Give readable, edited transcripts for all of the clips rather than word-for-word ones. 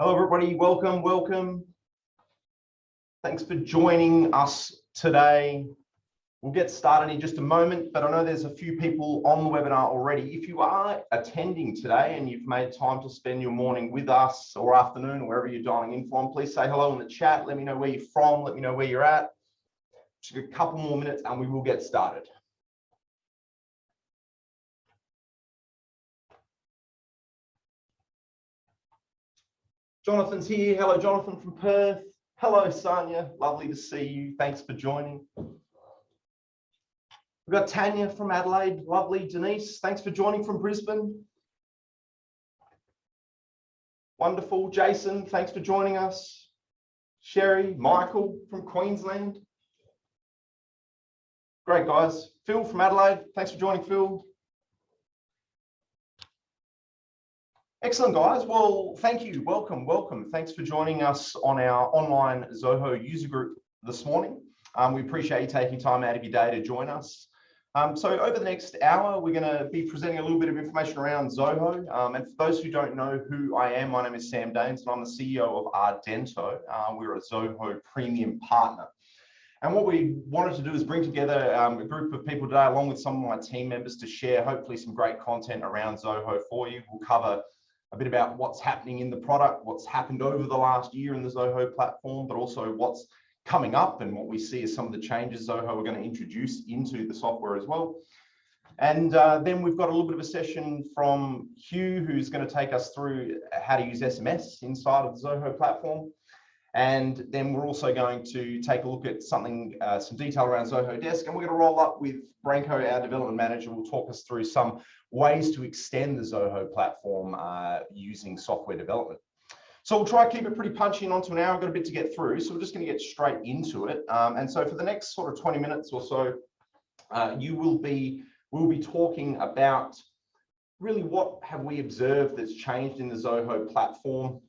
Hello, everybody. Welcome, welcome. Thanks for joining us today. We'll get started in just a moment, but I know there's a few people on the webinar already. If you are attending today and you've made time to spend your morning with us or afternoon, or wherever you're dialing in from, please say hello in the chat. Let me know where you're from. Let me know where you're at. Just a couple more minutes and we will get started. Jonathan's here. Hello, Jonathan from Perth. Hello, Sanya. Lovely to see you. Thanks for joining. We've got Tanya from Adelaide. Lovely. Denise, thanks for joining from Brisbane. Wonderful. Jason, thanks for joining us. Sherry, Michael from Queensland. Great, guys. Phil from Adelaide. Thanks for joining, Phil. Excellent, guys. Well, thank you. Welcome, welcome. Thanks for joining us on our online Zoho user group this morning. We appreciate you taking time out of your day to join us. So over the next hour, we're going to be presenting a little bit of information around Zoho. And for those who don't know who I am, my name is Sam Daines and I'm the CEO of Ardento. We're a Zoho premium partner. And what we wanted to do is bring together a group of people today, along with some of my team members, to share hopefully some great content around Zoho for you. We'll cover a bit about what's happening in the product, what's happened over the last year in the Zoho platform, but also what's coming up and what we see as some of the changes Zoho are going to introduce into the software as well. And then we've got a little bit of a session from Hugh, who's going to take us through how to use SMS inside of the Zoho platform. And then we're also going to take a look at something, some detail around Zoho Desk, and we're going to roll up with Branko, our development manager, will talk us through some ways to extend the Zoho platform using software development. So we'll try to keep it pretty punchy and onto an hour. I've got a bit to get through, so we're just going to get straight into it. And so for the next sort of 20 minutes or so, we'll be talking about really what have we observed that's changed in the Zoho platform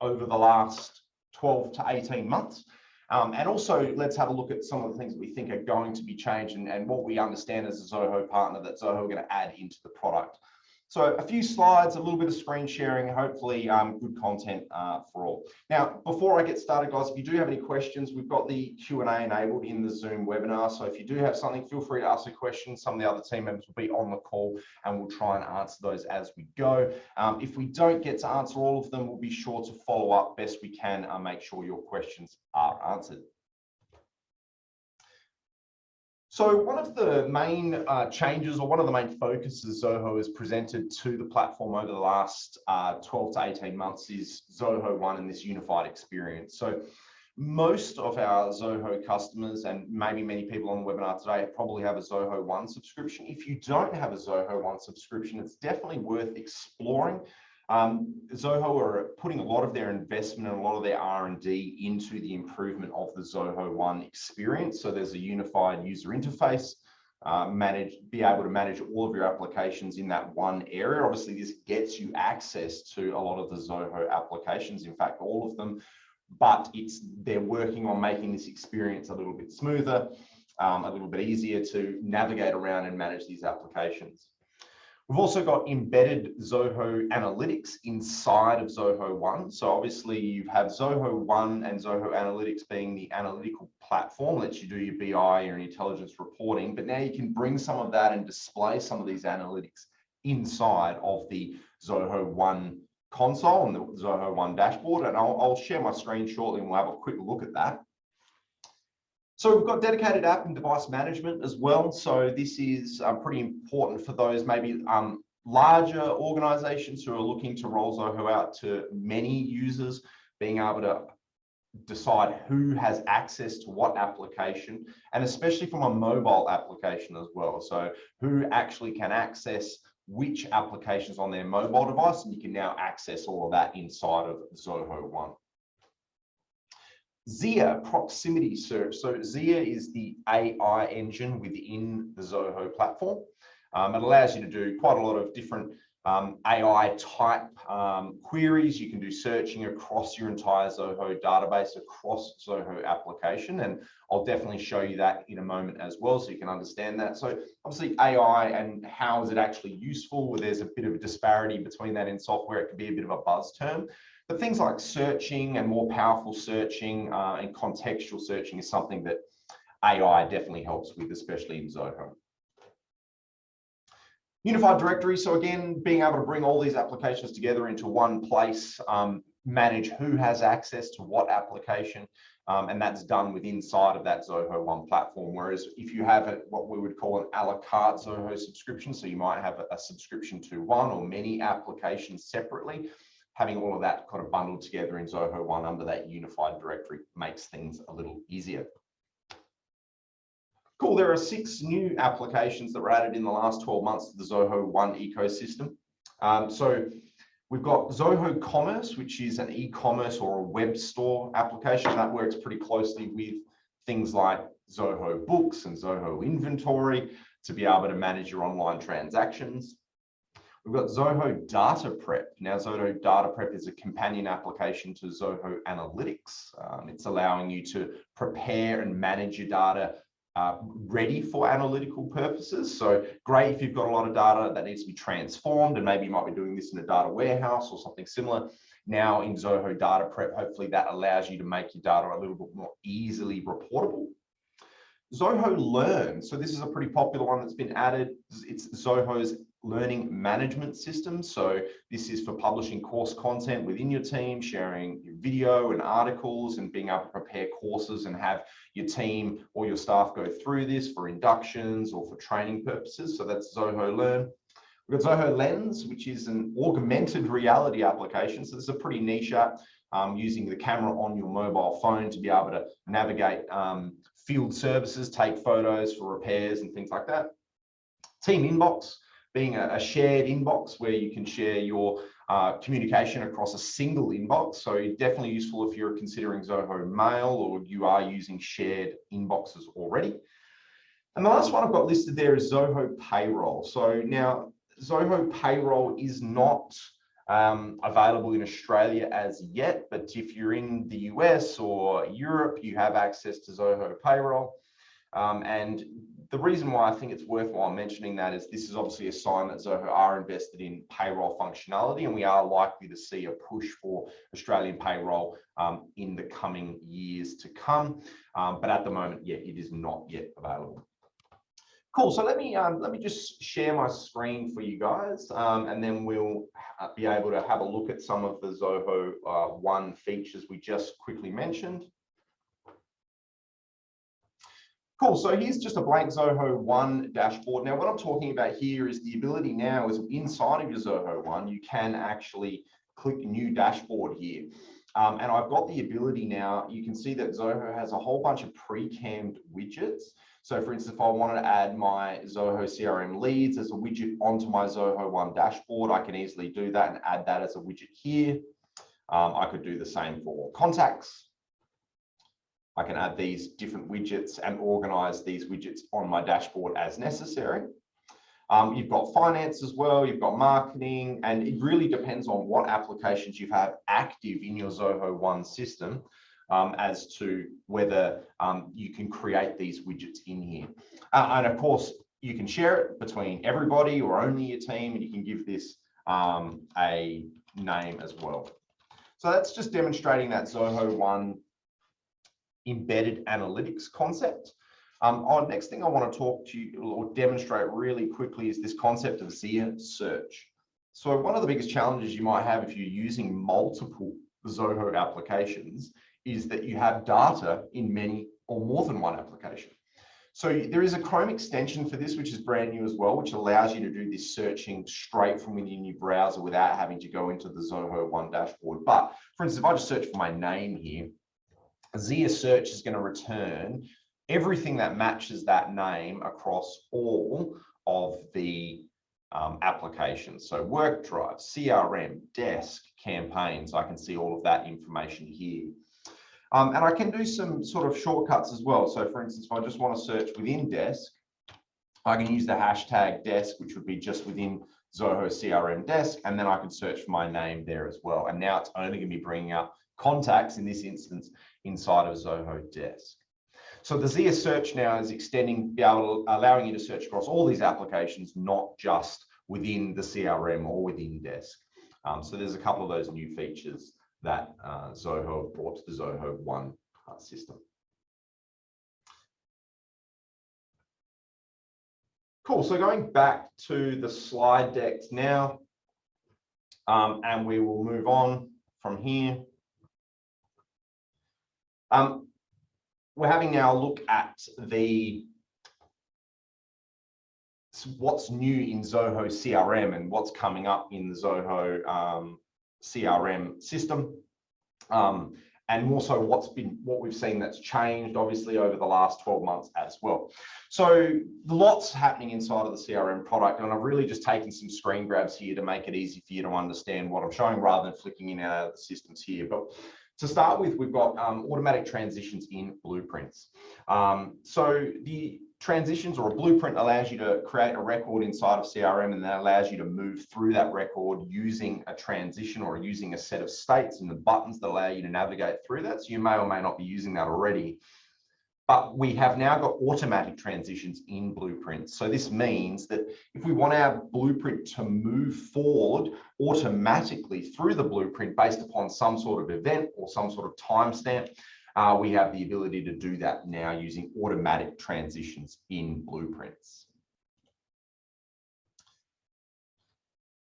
over the last 12 to 18 months. And also let's have a look at some of the things that we think are going to be changed and what we understand as a Zoho partner that Zoho are going to add into the product. So a few slides, a little bit of screen sharing, hopefully good content for all. Now, before I get started, guys, if you do have any questions, we've got the Q&A enabled in the Zoom webinar. So if you do have something, feel free to ask a question. Some of the other team members will be on the call and we'll try and answer those as we go. If we don't get to answer all of them, we'll be sure to follow up best we can and make sure your questions are answered. So one of the main changes, or one of the main focuses Zoho has presented to the platform over the last 12 to 18 months is Zoho One and this unified experience. So most of our Zoho customers, and maybe many people on the webinar today, probably have a Zoho One subscription. If you don't have a Zoho One subscription, it's definitely worth exploring. Zoho are putting a lot of their investment and a lot of their R&D into the improvement of the Zoho One experience. So there's a unified user interface, be able to manage all of your applications in that one area. Obviously, this gets you access to a lot of the Zoho applications, in fact, all of them, but they're working on making this experience a little bit smoother, a little bit easier to navigate around and manage these applications. We've also got embedded Zoho Analytics inside of Zoho One. So obviously you have Zoho One and Zoho Analytics being the analytical platform, lets you do your BI, your intelligence reporting, but now you can bring some of that and display some of these analytics inside of the Zoho One console and the Zoho One dashboard. And I'll share my screen shortly and we'll have a quick look at that. So we've got dedicated app and device management as well. So this is pretty important for those maybe larger organizations who are looking to roll Zoho out to many users, being able to decide who has access to what application, and especially from a mobile application as well. So who actually can access which applications on their mobile device, and you can now access all of that inside of Zoho One. Zia Proximity Search. So Zia is the AI engine within the Zoho platform. It allows you to do quite a lot of different AI type queries. You can do searching across your entire Zoho database, across Zoho application. And I'll definitely show you that in a moment as well, so you can understand that. So obviously AI and how is it actually useful? Well, there's a bit of a disparity between that in software. It can be a bit of a buzz term. But things like searching and more powerful searching and contextual searching is something that AI definitely helps with, especially in Zoho. Unified directory. So again, being able to bring all these applications together into one place, manage who has access to what application, and that's done with inside of that Zoho One platform. Whereas if you have what we would call an a la carte Zoho subscription, so you might have a subscription to one or many applications separately, having all of that kind of bundled together in Zoho One under that unified directory makes things a little easier. Cool, there are 6 new applications that were added in the last 12 months to the Zoho One ecosystem. So we've got Zoho Commerce, which is an e-commerce or a web store application that works pretty closely with things like Zoho Books and Zoho Inventory to be able to manage your online transactions. We've got Zoho Data Prep. Now, Zoho Data Prep is a companion application to Zoho Analytics. It's allowing you to prepare and manage your data ready for analytical purposes. So great if you've got a lot of data that needs to be transformed, and maybe you might be doing this in a data warehouse or something similar. Now in Zoho Data Prep, hopefully that allows you to make your data a little bit more easily reportable. Zoho Learn. So this is a pretty popular one that's been added. It's Zoho's learning management system. So this is for publishing course content within your team, sharing your video and articles, and being able to prepare courses and have your team or your staff go through this for inductions or for training purposes. So that's Zoho Learn. We've got Zoho Lens, which is an augmented reality application. So this is a pretty niche app, using the camera on your mobile phone to be able to navigate field services, take photos for repairs and things like that. Team Inbox, being a shared inbox where you can share your communication across a single inbox. So definitely useful if you're considering Zoho Mail or you are using shared inboxes already. And the last one I've got listed there is Zoho Payroll. So now Zoho Payroll is not available in Australia as yet, but if you're in the US or Europe, you have access to Zoho Payroll. And the reason why I think it's worthwhile mentioning that is this is obviously a sign that Zoho are invested in payroll functionality, and we are likely to see a push for Australian payroll in the coming years to come. But at the moment, yeah, it is not yet available. Cool. So let me just share my screen for you guys, and then we'll be able to have a look at some of the Zoho One features we just quickly mentioned. Cool, so here's just a blank Zoho One dashboard. Now, what I'm talking about here is the ability now is inside of your Zoho One, you can actually click New Dashboard here. And I've got the ability now, you can see that Zoho has a whole bunch of pre-cammed widgets. So for instance, if I wanted to add my Zoho CRM leads as a widget onto my Zoho One dashboard, I can easily do that and add that as a widget here. I could do the same for contacts. I can add these different widgets and organize these widgets on my dashboard as necessary. You've got finance as well, you've got marketing, and it really depends on what applications you have active in your Zoho One system as to whether you can create these widgets in here. And of course, you can share it between everybody or only your team, and you can give this a name as well. So that's just demonstrating that Zoho One embedded analytics concept. Next thing I want to talk to you or demonstrate really quickly is this concept of Zea Search. So one of the biggest challenges you might have if you're using multiple Zoho applications is that you have data in many or more than one application. So there is a Crm extension for this, which is brand new as well, which allows you to do this searching straight from within your browser without having to go into the Zoho One dashboard. But for instance, if I just search for my name here, Zia Search is going to return everything that matches that name across all of the applications. So work drive, CRM, desk, campaigns, I can see all of that information here. And I can do some sort of shortcuts as well. So for instance, if I just want to search within desk, I can use the hashtag desk, which would be just within Zoho CRM Desk, and then I could search for my name there as well. And now it's only going to be bringing up contacts in this instance inside of Zoho Desk. So the Zia Search now is extending, allowing you to search across all these applications, not just within the CRM or within Desk. So there's a couple of those new features that Zoho have brought to the Zoho One system. Cool, so going back to the slide decks now, and we will move on from here. We're having now a look at what's new in Zoho CRM and what's coming up in the Zoho CRM system. And more so what we've seen that's changed obviously over the last 12 months as well. So lots happening inside of the CRM product, and I've really just taken some screen grabs here to make it easy for you to understand what I'm showing rather than flicking in and out of the systems here. But to start with, we've got automatic transitions in blueprints. So the transitions or a blueprint allows you to create a record inside of CRM, and that allows you to move through that record using a transition or using a set of states and the buttons that allow you to navigate through that. So you may or may not be using that already. But we have now got automatic transitions in blueprints. So this means that if we want our blueprint to move forward automatically through the blueprint based upon some sort of event or some sort of timestamp, we have the ability to do that now using automatic transitions in blueprints.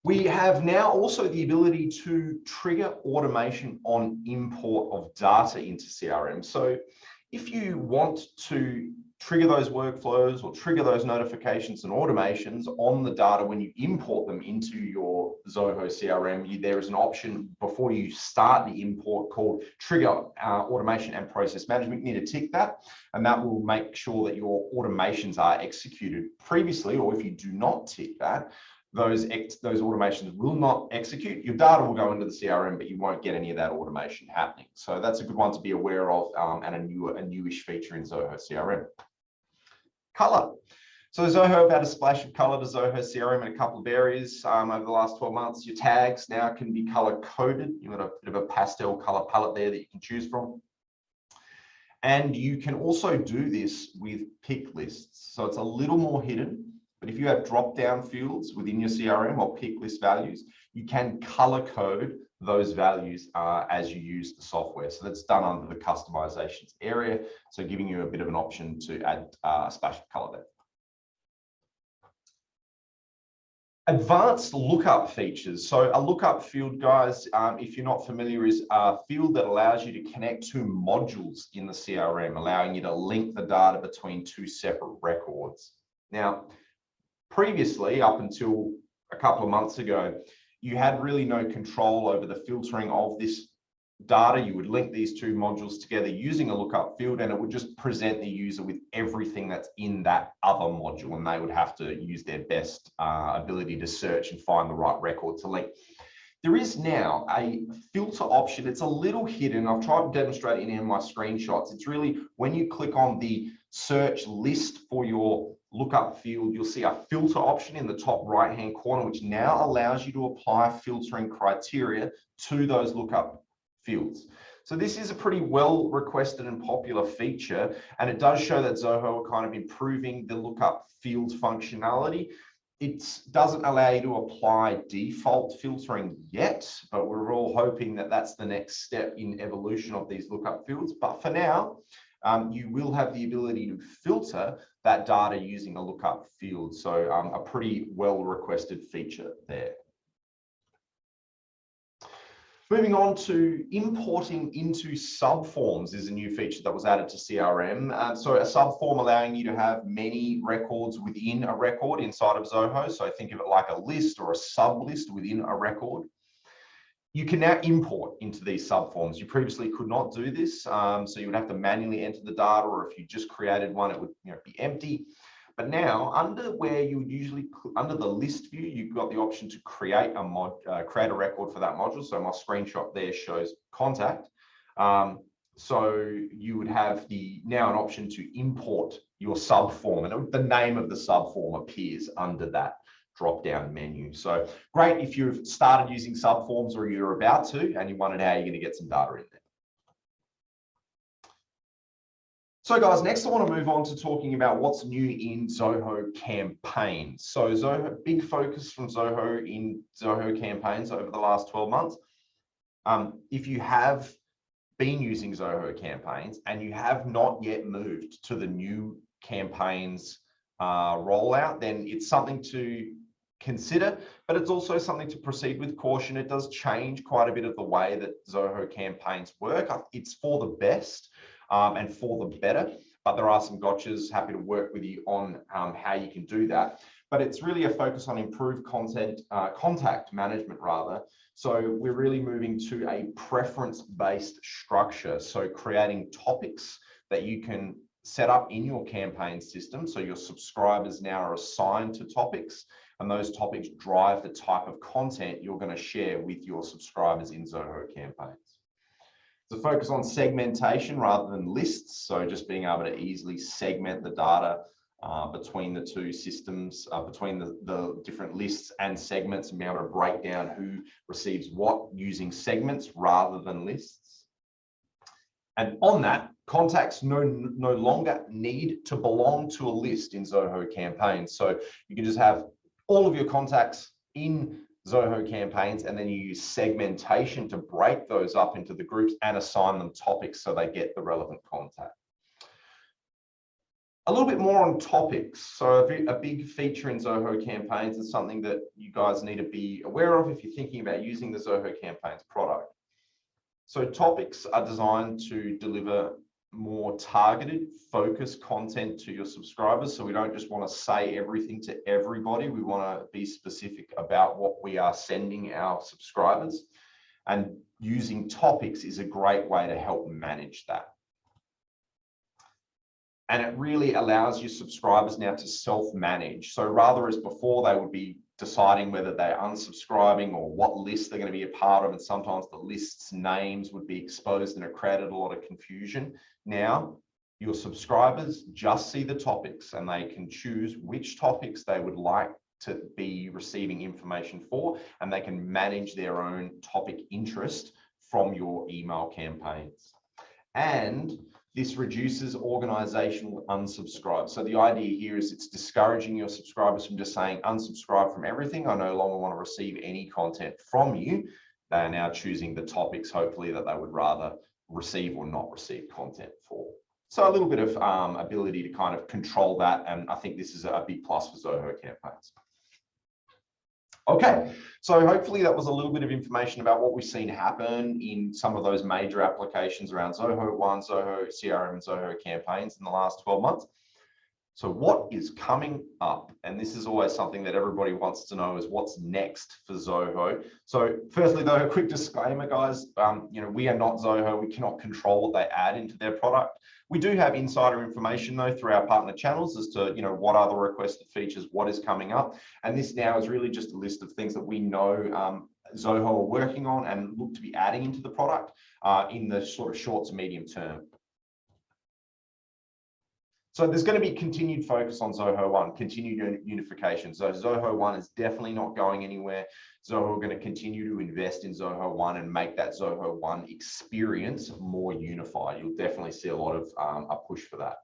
We have now also the ability to trigger automation on import of data into CRM. So if you want to trigger those workflows or trigger those notifications and automations on the data when you import them into your Zoho CRM, there is an option before you start the import called Trigger Automation and Process Management. You need to tick that, and that will make sure that your automations are executed previously, or if you do not tick that, those automations will not execute. Your data will go into the CRM, but you won't get any of that automation happening. So that's a good one to be aware of, and a newish feature in Zoho CRM. Color. So Zoho have added a splash of color to Zoho CRM in a couple of areas over the last 12 months. Your tags now can be color coded. You've got a bit of a pastel color palette there that you can choose from. And you can also do this with pick lists. So it's a little more hidden. But if you have drop-down fields within your CRM or pick list values, you can color code those values as you use the software. So that's done under the customizations area. So giving you a bit of an option to add a splash of color there. Advanced lookup features. So a lookup field, guys, if you're not familiar, is a field that allows you to connect two modules in the CRM, allowing you to link the data between two separate records. Now, previously, up until a couple of months ago, you had really no control over the filtering of this data. You would link these two modules together using a lookup field, and it would just present the user with everything that's in that other module, and they would have to use their best ability to search and find the right record to link. There is now a filter option. It's a little hidden. I've tried to demonstrate it in my screenshots. It's really when you click on the search list for your lookup field, you'll see a filter option in the top right hand corner, which now allows you to apply filtering criteria to those lookup fields. So this is a pretty well requested and popular feature, and it does show that Zoho are kind of improving the lookup field functionality. It doesn't allow you to apply default filtering yet, but we're all hoping that that's the next step in evolution of these lookup fields. But for now, you will have the ability to filter that data using a lookup field. So a pretty well requested feature there. Moving on to importing into subforms is a new feature that was added to CRM. So a subform allowing you to have many records within a record inside of Zoho. So think of it like a list or a sub list within a record. You can now import into these subforms. You previously could not do this. So you would have to manually enter the data, or if you just created one, it would be empty. But now, under where you would usually, under the list view, you've got the option to create a record for that module. So my screenshot there shows contact. So you would have now an option to import your subform, and the name of the subform appears under that drop-down menu. So great if you've started using subforms or you're about to, and you wondered how you're going to get some data in there. So guys, next I want to move on to talking about what's new in Zoho Campaigns. So Zoho, big focus from Zoho in Zoho Campaigns over the last 12 months. If you have been using Zoho Campaigns and you have not yet moved to the new campaigns rollout, then it's something to consider, but it's also something to proceed with caution. It does change quite a bit of the way that Zoho Campaigns work. It's for the best and for the better, but there are some gotchas. Happy to work with you on how you can do that. But it's really a focus on improved contact management rather. So we're really moving to a preference-based structure. So creating topics that you can set up in your campaign system. So your subscribers now are assigned to topics, and those topics drive the type of content you're going to share with your subscribers in Zoho Campaigns. The focus on segmentation rather than lists. So just being able to easily segment the data between the two systems, between the different lists and segments, and be able to break down who receives what using segments rather than lists. And on that, contacts no longer need to belong to a list in Zoho Campaigns. So you can just have all of your contacts in Zoho Campaigns, and then you use segmentation to break those up into the groups and assign them topics so they get the relevant contact. A little bit more on topics. So a big feature in Zoho Campaigns is something that you guys need to be aware of if you're thinking about using the Zoho Campaigns product. So topics are designed to deliver more targeted, focused content to your subscribers. So we don't just want to say everything to everybody. We want to be specific about what we are sending our subscribers. And using topics is a great way to help manage that. And it really allows your subscribers now to self-manage. So rather as before, they would be deciding whether they're unsubscribing or what list they're going to be a part of. And sometimes the list's names would be exposed and it created a lot of confusion. Now, your subscribers just see the topics and they can choose which topics they would like to be receiving information for, and they can manage their own topic interest from your email campaigns. And this reduces organizational unsubscribe. So the idea here is it's discouraging your subscribers from just saying unsubscribe from everything. I no longer want to receive any content from you. They are now choosing the topics, hopefully, that they would rather receive or not receive content for. So a little bit of ability to kind of control that. And I think this is a big plus for Zoho Campaigns. Okay, so hopefully that was a little bit of information about what we've seen happen in some of those major applications around Zoho One, Zoho CRM, and Zoho Campaigns in the last 12 months. So what is coming up? And this is always something that everybody wants to know, is what's next for Zoho. So firstly, though, a quick disclaimer, guys, we are not Zoho. We cannot control what they add into their product. We do have insider information, though, through our partner channels as to what are the requested features, what is coming up. And this now is really just a list of things that we know Zoho are working on and look to be adding into the product in the sort of short to medium term. So there's going to be continued focus on Zoho One, continued unification. So Zoho One is definitely not going anywhere. Zoho are going to continue to invest in Zoho One and make that Zoho One experience more unified. You'll definitely see a lot of a push for that.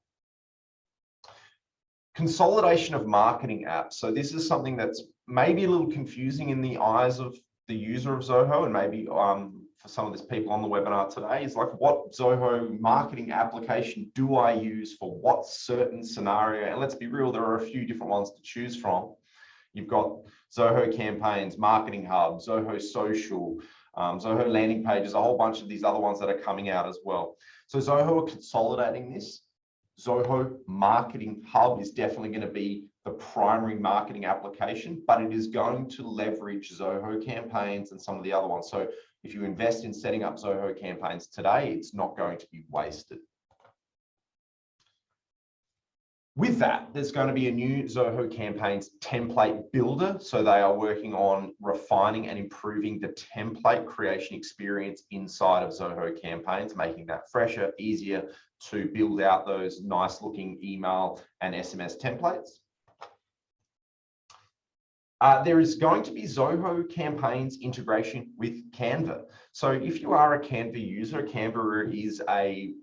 Consolidation of marketing apps. So this is something that's maybe a little confusing in the eyes of the user of Zoho, and maybe for some of these people on the webinar today, is like, what Zoho marketing application do I use for what certain scenario? And let's be real, there are a few different ones to choose from. You've got Zoho Campaigns, Marketing Hub, Zoho Social, Zoho Landing Pages, a whole bunch of these other ones that are coming out as well. So Zoho are consolidating this. Zoho Marketing Hub is definitely going to be the primary marketing application, but it is going to leverage Zoho Campaigns and some of the other ones. So if you invest in setting up Zoho Campaigns today, it's not going to be wasted. With that, there's going to be a new Zoho Campaigns template builder. So they are working on refining and improving the template creation experience inside of Zoho Campaigns, making that fresher, easier to build out those nice looking email and SMS templates. There is going to be Zoho Campaigns integration with Canva. So if you are a Canva user, Canva is a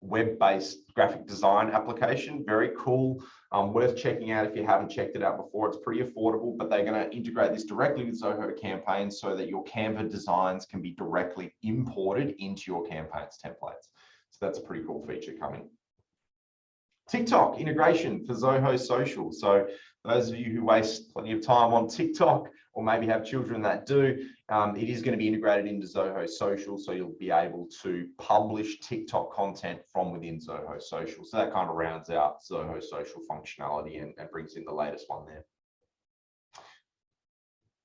web-based graphic design application, very cool, worth checking out if you haven't checked it out before. It's pretty affordable, but they're going to integrate this directly with Zoho Campaigns so that your Canva designs can be directly imported into your campaigns templates. So that's a pretty cool feature coming. TikTok integration for Zoho Social. So those of you who waste plenty of time on TikTok, or maybe have children that do, it is going to be integrated into Zoho Social, so you'll be able to publish TikTok content from within Zoho Social. So that kind of rounds out Zoho Social functionality and brings in the latest one there.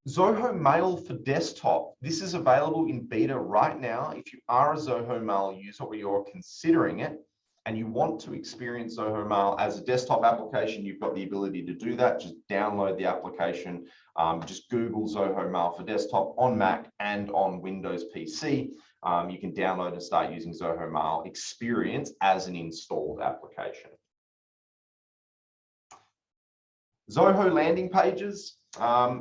Zoho Mail for desktop. This is available in beta right now. If you are a Zoho Mail user or you're considering it, and you want to experience Zoho Mail as a desktop application, you've got the ability to do that. Just download the application. Just Google Zoho Mail for desktop on Mac and on Windows PC. You can download and start using Zoho Mail experience as an installed application. Zoho Landing Pages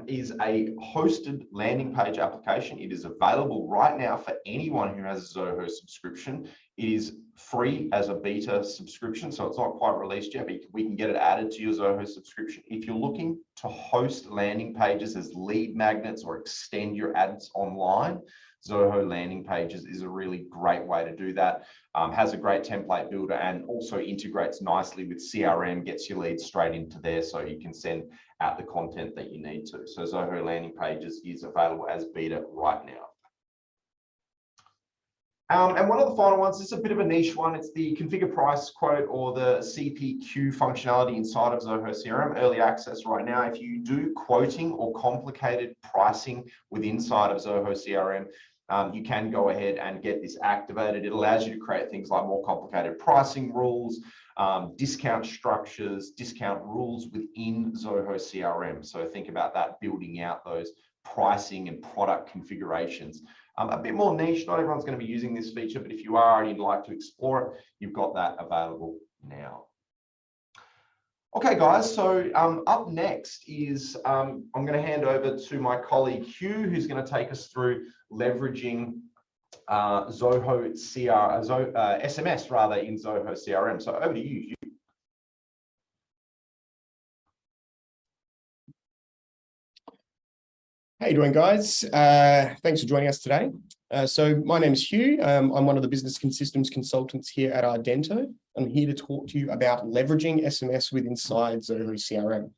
is a hosted landing page application. It is available right now for anyone who has a Zoho subscription. It is free as a beta subscription, so it's not quite released yet, but we can get it added to your Zoho subscription. If you're looking to host landing pages as lead magnets or extend your ads online, Zoho Landing Pages is a really great way to do that. Has a great template builder and also integrates nicely with CRM, gets your leads straight into there so you can send out the content that you need to. So Zoho Landing Pages is available as beta right now. And one of the final ones, this is a bit of a niche one. It's the configure price quote or the CPQ functionality inside of Zoho CRM, early access right now. If you do quoting or complicated pricing with inside of Zoho CRM, you can go ahead and get this activated. It allows you to create things like more complicated pricing rules, discount structures, discount rules within Zoho CRM. So think about that, building out those pricing and product configurations. A bit more niche, not everyone's going to be using this feature, but if you are and you'd like to explore it, you've got that available now. Okay, guys, so up next is I'm going to hand over to my colleague Hugh, who's going to take us through leveraging Zoho SMS rather in Zoho CRM. So over to you, Hugh. How you doing, guys? Thanks for joining us today. So my name is Hugh. I'm one of the business systems consultants here at Ardento. I'm here to talk to you about leveraging SMS with inside Zoho CRM.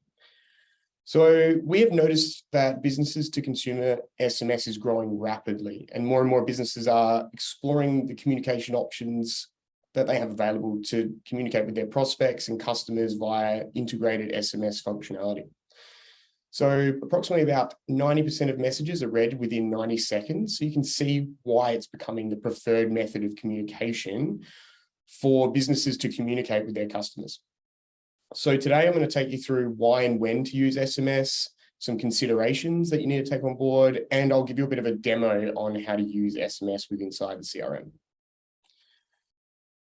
So we have noticed that businesses to consumer SMS is growing rapidly, and more businesses are exploring the communication options that they have available to communicate with their prospects and customers via integrated SMS functionality. So approximately about 90% of messages are read within 90 seconds. So you can see why it's becoming the preferred method of communication for businesses to communicate with their customers. So today I'm going to take you through why and when to use SMS, some considerations that you need to take on board, and I'll give you a bit of a demo on how to use SMS with inside the CRM.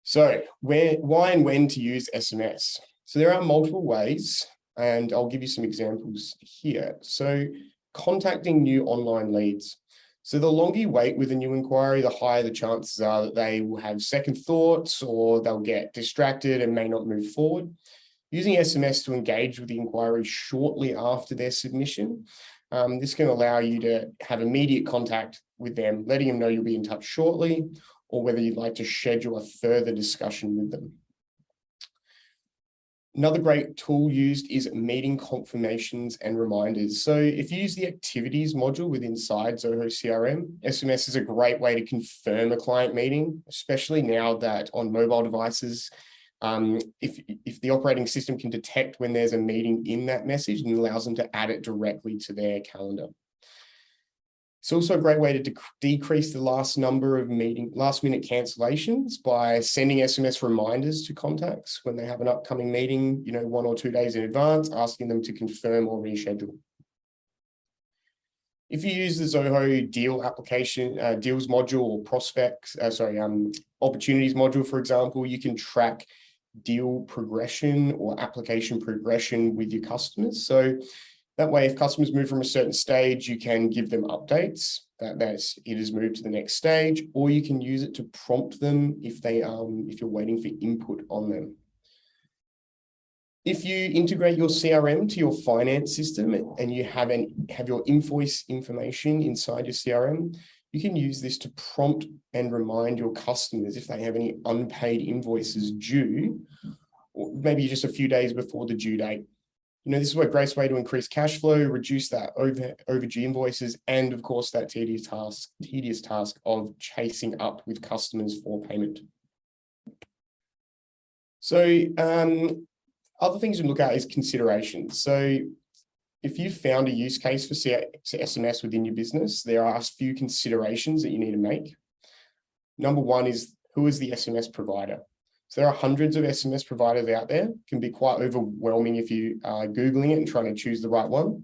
So why and when to use SMS? So there are multiple ways, and I'll give you some examples here. So contacting new online leads. So the longer you wait with a new inquiry, the higher the chances are that they will have second thoughts or they'll get distracted and may not move forward. Using SMS to engage with the inquiry shortly after their submission. This can allow you to have immediate contact with them, letting them know you'll be in touch shortly, or whether you'd like to schedule a further discussion with them. Another great tool used is meeting confirmations and reminders. So if you use the activities module within Zoho CRM, SMS is a great way to confirm a client meeting, especially now that on mobile devices, if the operating system can detect when there's a meeting in that message, and allows them to add it directly to their calendar. It's also a great way to decrease the last minute cancellations by sending SMS reminders to contacts when they have an upcoming meeting, 1 or 2 days in advance, asking them to confirm or reschedule. If you use the Zoho deal application, deals module or opportunities module, for example, you can track deal progression or application progression with your customers. So That way, if customers move from a certain stage, you can give them updates that it has moved to the next stage, or you can use it to prompt them if you're waiting for input on them. If you integrate your CRM to your finance system and you have your invoice information inside your CRM, you can use this to prompt and remind your customers if they have any unpaid invoices due, or maybe just a few days before the due date. This is a great way to increase cash flow, reduce that overdue invoices, and of course that tedious task of chasing up with customers for payment. So other things to look at is considerations. So if you found a use case for SMS within your business, there are a few considerations that you need to make. Number one is, who is the SMS provider? So there are hundreds of SMS providers out there. It can be quite overwhelming if you are Googling it and trying to choose the right one.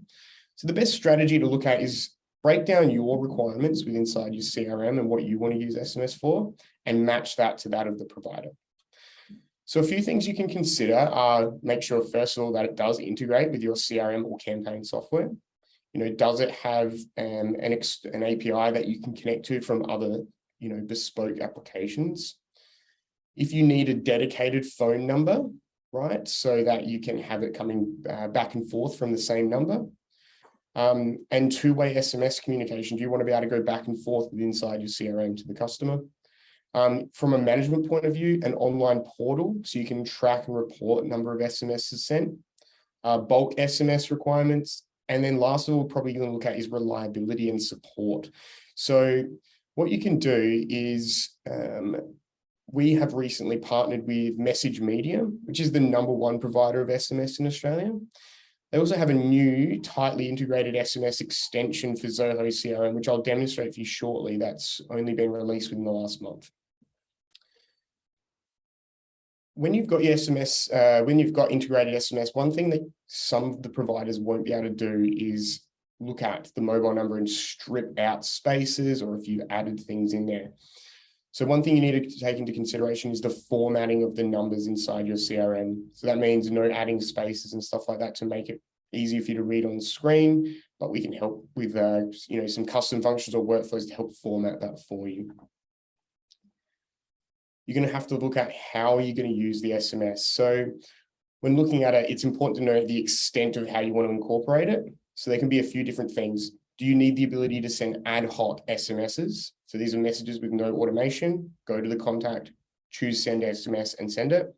So the best strategy to look at is break down your requirements within inside your CRM and what you want to use SMS for, and match that to that of the provider. So a few things you can consider are, make sure first of all that it does integrate with your CRM or campaign software. Does it have an API that you can connect to from other bespoke applications? If you need a dedicated phone number, right, so that you can have it coming back and forth from the same number. And two-way SMS communication. Do you want to be able to go back and forth with inside your CRM to the customer? From a management point of view, an online portal, so you can track and report number of SMSs sent, bulk SMS requirements, and then last of all, probably going to look at is reliability and support. So what you can do is, we have recently partnered with Message Media, which is the #1 provider of SMS in Australia. They also have a new tightly integrated SMS extension for Zoho CRM, which I'll demonstrate for you shortly. That's only been released within the last month. When you've got your SMS, when you've got integrated SMS, one thing that some of the providers won't be able to do is look at the mobile number and strip out spaces, or if you added things in there. So one thing you need to take into consideration is the formatting of the numbers inside your CRM. So that means no adding spaces and stuff like that to make it easy for you to read on screen, but we can help with some custom functions or workflows to help format that for you. You're going to have to look at how you're going to use the SMS. So when looking at it, it's important to know the extent of how you want to incorporate it. So there can be a few different things. Do you need the ability to send ad hoc SMSs? So these are messages with no automation. Go to the contact, choose send SMS and send it.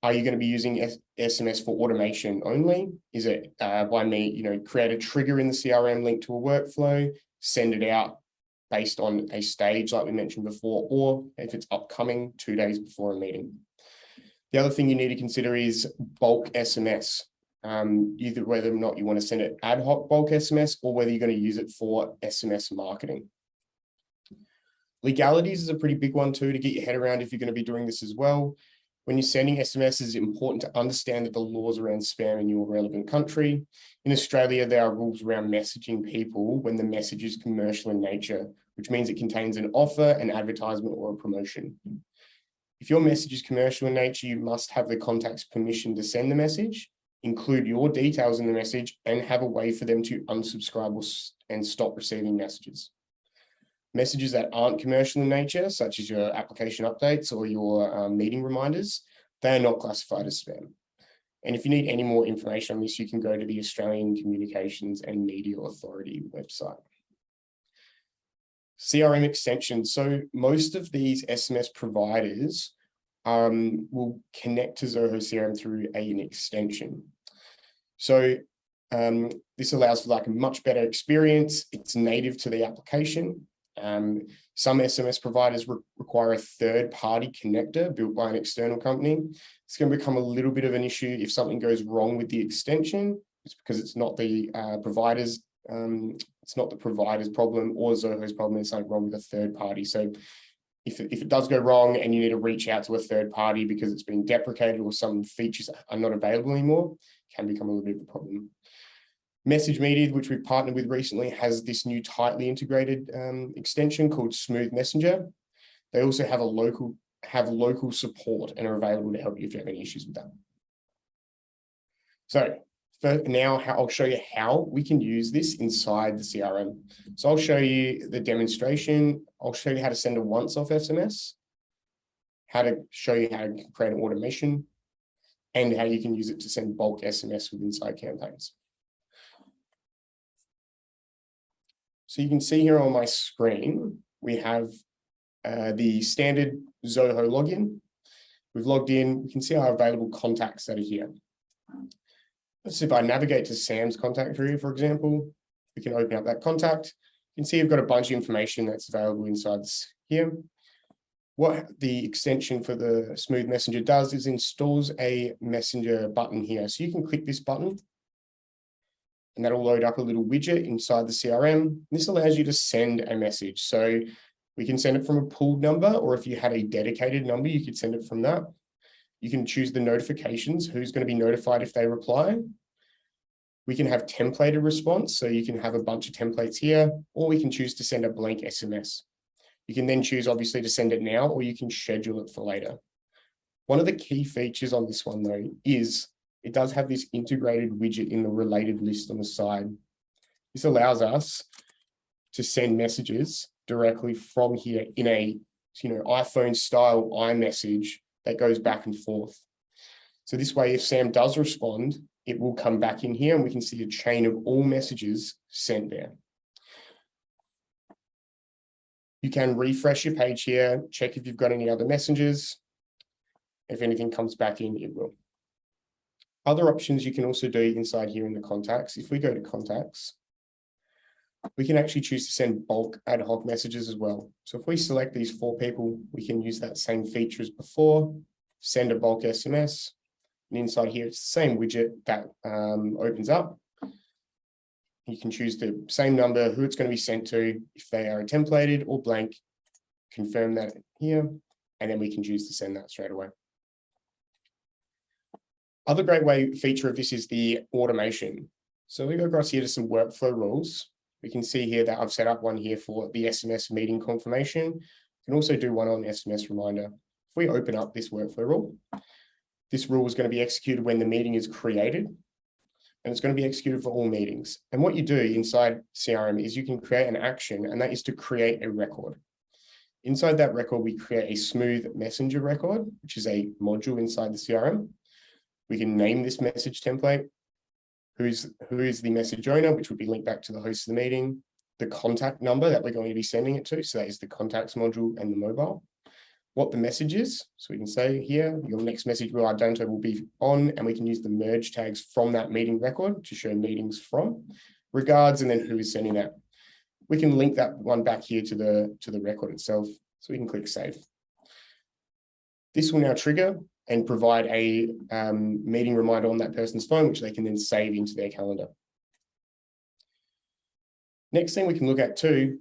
Are you going to be using SMS for automation only? Is it by me, create a trigger in the CRM link to a workflow, send it out based on a stage like we mentioned before, or if it's upcoming 2 days before a meeting. The other thing you need to consider is bulk SMS. Either whether or not you want to send it ad hoc bulk SMS or whether you're going to use it for SMS marketing. Legalities is a pretty big one too to get your head around if you're going to be doing this as well. When you're sending SMS, it's important to understand that the laws around spam in your relevant country. In Australia, there are rules around messaging people when the message is commercial in nature, which means it contains an offer, an advertisement, or a promotion. If your message is commercial in nature, you must have the contact's permission to send the message, include your details in the message, and have a way for them to unsubscribe and stop receiving messages. Messages that aren't commercial in nature, such as your application updates or your meeting reminders, they are not classified as spam. And if you need any more information on this, you can go to the Australian Communications and Media Authority website. CRM extension. So most of these SMS providers will connect to Zoho CRM through an extension. So this allows for like a much better experience. It's native to the application. Some SMS providers require a third-party connector built by an external company. It's going to become a little bit of an issue if something goes wrong with the extension. It's because it's not the provider's problem or Zoho's problem. It's something wrong with a third party. So if it does go wrong and you need to reach out to a third party because it's been deprecated or some features are not available anymore, it can become a little bit of a problem. Message Media, which we've partnered with recently, has this new tightly integrated extension called Smooth Messenger. They also have local support and are available to help you if you have any issues with that. So now I'll show you how we can use this inside the CRM. So I'll show you the demonstration. I'll show you how to send a once-off SMS, how to show you how to create an automation, and how you can use it to send bulk SMS with inside campaigns. So you can see here on my screen, we have the standard Zoho login. We've logged in, we can see our available contacts that are here. Let's see if I navigate to Sam's contact tree, for example, we can open up that contact. You can see you've got a bunch of information that's available inside this here. What the extension for the Smooth Messenger does is installs a messenger button here. So you can click this button and that'll load up a little widget inside the CRM. This allows you to send a message. So we can send it from a pooled number, or if you had a dedicated number, you could send it from that. You can choose the notifications, who's going to be notified if they reply. We can have templated response, so you can have a bunch of templates here, or we can choose to send a blank SMS. You can then choose, obviously, to send it now, or you can schedule it for later. One of the key features on this one, though, is it does have this integrated widget in the related list on the side. This allows us to send messages directly from here in a iPhone style iMessage that goes back and forth. So this way, if Sam does respond, it will come back in here and we can see a chain of all messages sent there. You can refresh your page here, check if you've got any other messages. If anything comes back in, it will. Other options you can also do inside here in the contacts. If we go to contacts, we can actually choose to send bulk ad hoc messages as well. So if we select these 4 people, we can use that same feature as before, send a bulk SMS. And inside here, it's the same widget that opens up. You can choose the same number, who it's going to be sent to, if they are templated or blank, confirm that here, and then we can choose to send that straight away. Other great feature of this is the automation. So we go across here to some workflow rules. We can see here that I've set up one here for the SMS meeting confirmation. You can also do one on SMS reminder. If we open up this workflow rule, this rule is going to be executed when the meeting is created, and it's going to be executed for all meetings. And what you do inside CRM is you can create an action, and that is to create a record. Inside that record, we create a smooth messenger record, which is a module inside the CRM. We can name this message template, who is the message owner, which would be linked back to the host of the meeting, the contact number that we're going to be sending it to. So that is the contacts module and the mobile. What the message is, so we can say here, your next message will identify will be on, and we can use the merge tags from that meeting record to show meetings from, regards, and then who is sending that. We can link that one back here to the record itself, so we can click save. This will now trigger and provide a meeting reminder on that person's phone, which they can then save into their calendar. Next thing we can look at too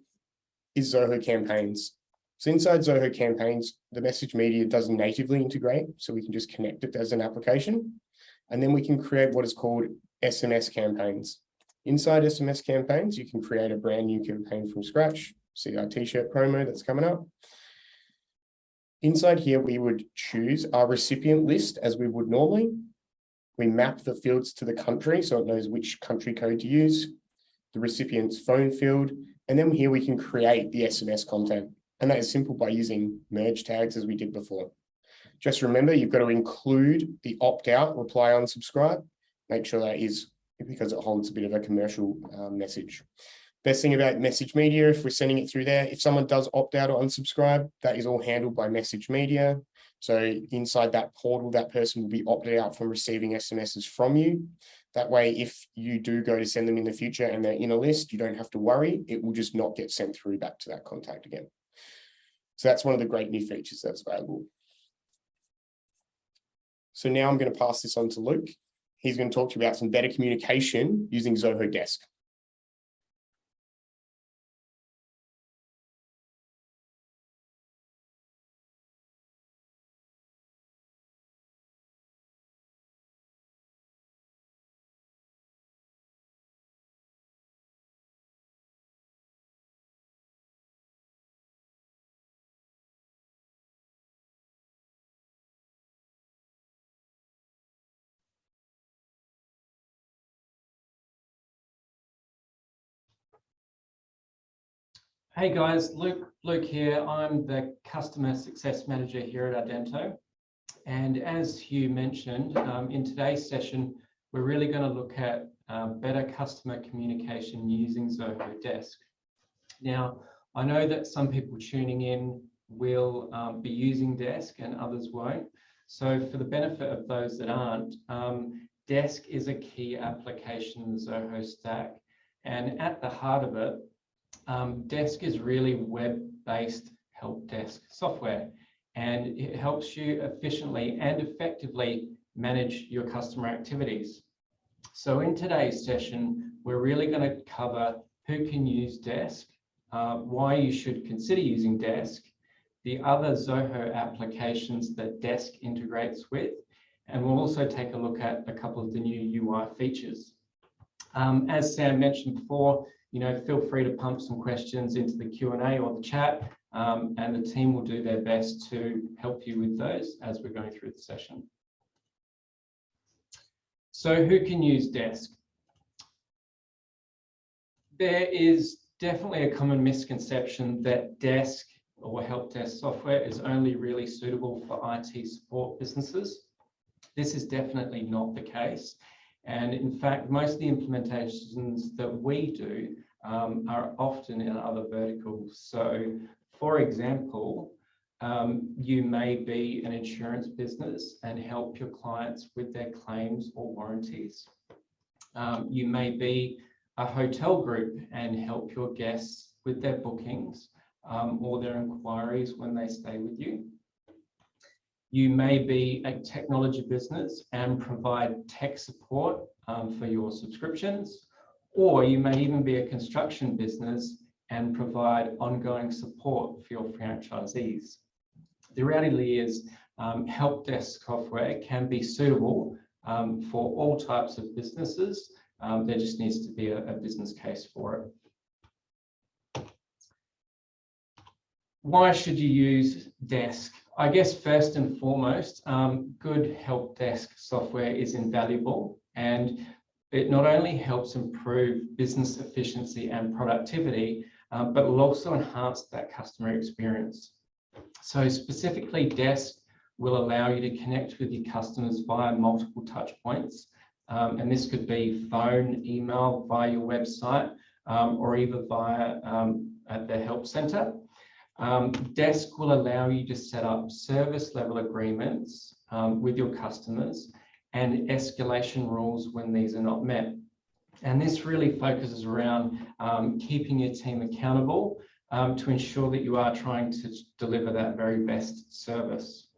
is Zoho Campaigns. So inside Zoho Campaigns, the message media does natively integrate, so we can just connect it as an application. And then we can create what is called SMS Campaigns. Inside SMS Campaigns, you can create a brand new campaign from scratch. See our t-shirt promo that's coming up. Inside here, we would choose our recipient list as we would normally. We map the fields to the country, so it knows which country code to use, the recipient's phone field, and then here we can create the SMS content. And that is simple by using merge tags as we did before. Just remember, you've got to include the opt-out, reply, unsubscribe. Make sure that is because it holds a bit of a commercial message. Best thing about message media, if we're sending it through there, if someone does opt out or unsubscribe, that is all handled by message media. So inside that portal, that person will be opted out from receiving SMSs from you. That way, if you do go to send them in the future and they're in a list, you don't have to worry. It will just not get sent through back to that contact again. So that's one of the great new features that's available. So now I'm going to pass this on to Luke. He's going to talk to you about some better communication using Zoho Desk. Hey guys, Luke here. I'm the Customer Success Manager here at Ardento. And as Hugh mentioned, in today's session, we're really going to look at better customer communication using Zoho Desk. Now, I know that some people tuning in will be using Desk and others won't. So for the benefit of those that aren't, Desk is a key application in the Zoho stack. And at the heart of it, Desk is really web-based help desk software, and it helps you efficiently and effectively manage your customer activities. So in today's session, we're really going to cover who can use Desk, why you should consider using Desk, the other Zoho applications that Desk integrates with, and we'll also take a look at a couple of the new UI features. As Sam mentioned before, feel free to pump some questions into the Q&A or the chat, and the team will do their best to help you with those as we're going through the session. So who can use Desk? There is definitely a common misconception that Desk or help desk software is only really suitable for IT support businesses. This is definitely not the case. And in fact, most of the implementations that we do are often in other verticals. So for example, you may be an insurance business and help your clients with their claims or warranties. You may be a hotel group and help your guests with their bookings or their inquiries when they stay with you. You may be a technology business and provide tech support for your subscriptions, or you may even be a construction business and provide ongoing support for your franchisees. The reality is help desk software can be suitable for all types of businesses. There just needs to be a business case for it. Why should you use Desk? I guess first and foremost, good help desk software is invaluable, and it not only helps improve business efficiency and productivity, but will also enhance that customer experience. So specifically, Desk will allow you to connect with your customers via multiple touch points. And this could be phone, email, via your website, or even via at the help center. Desk will allow you to set up service level agreements with your customers and escalation rules when these are not met. And this really focuses around keeping your team accountable to ensure that you are trying to deliver that very best service.